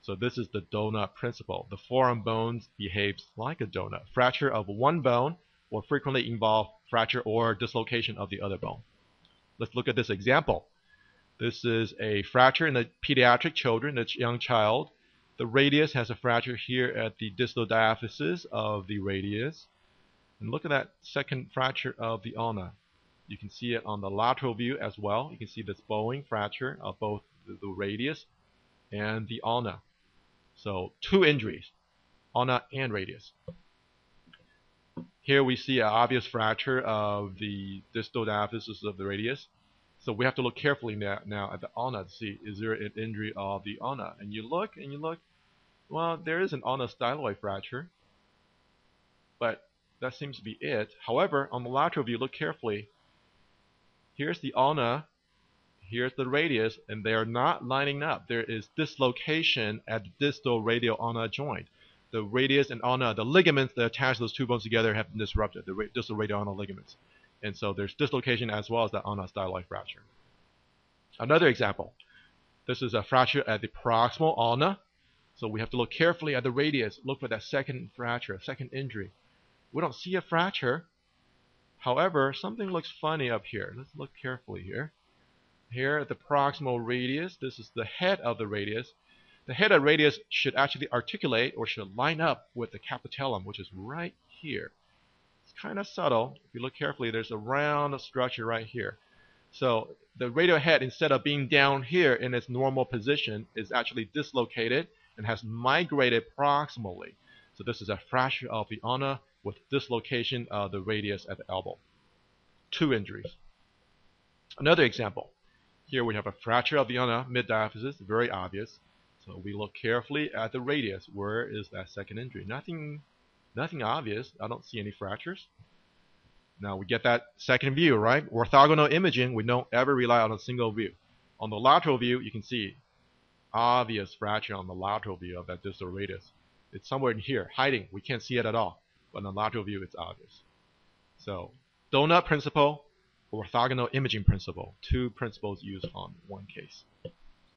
So this is the donut principle. The forearm bone behaves like a donut. Fracture of one bone will frequently involve fracture or dislocation of the other bone. Let's look at this example. This is a fracture in the pediatric children, the young child. The radius has a fracture here at the distal diaphysis of the radius. And look at that second fracture of the ulna. You can see it on the lateral view as well. You can see this bowing fracture of both the radius and the ulna. So two injuries, ulna and radius. Here we see an obvious fracture of the distal diaphysis of the radius. So we have to look carefully now at the ulna to see, is there an injury of the ulna? And you look, well, there is an ulnar styloid fracture, but that seems to be it. However, on the lateral view, look carefully. Here's the ulna, here's the radius, and they are not lining up. There is dislocation at the distal radial ulnar joint. The radius and ulna, the ligaments that attach those two bones together have been disrupted, the distal radial ulnar ligaments. And so there's dislocation as well as the ulnar styloid fracture. Another example. This is a fracture at the proximal ulna. So we have to look carefully at the radius, look for that second fracture, second injury. We don't see a fracture. However, something looks funny up here. Let's look carefully here. Here at the proximal radius, this is the head of the radius. The head of the radius should actually articulate or should line up with the capitellum, which is right here. It's kind of subtle. If you look carefully, there's a round structure right here. So the radial head, instead of being down here in its normal position, is actually dislocated and has migrated proximally. So this is a fracture of the ulna with dislocation of the radius at the elbow. Two injuries. Another example. Here we have a fracture of the ulna mid-diaphysis, very obvious. So we look carefully at the radius. Where is that second injury? Nothing obvious. I don't see any fractures. Now we get that second view, right? Orthogonal imaging, we don't ever rely on a single view. On the lateral view, you can see obvious fracture on the lateral view of that distal radius. It's somewhere in here, hiding. We can't see it at all. But on the lateral view, it's obvious. So, donut principle, orthogonal imaging principle. Two principles used on one case.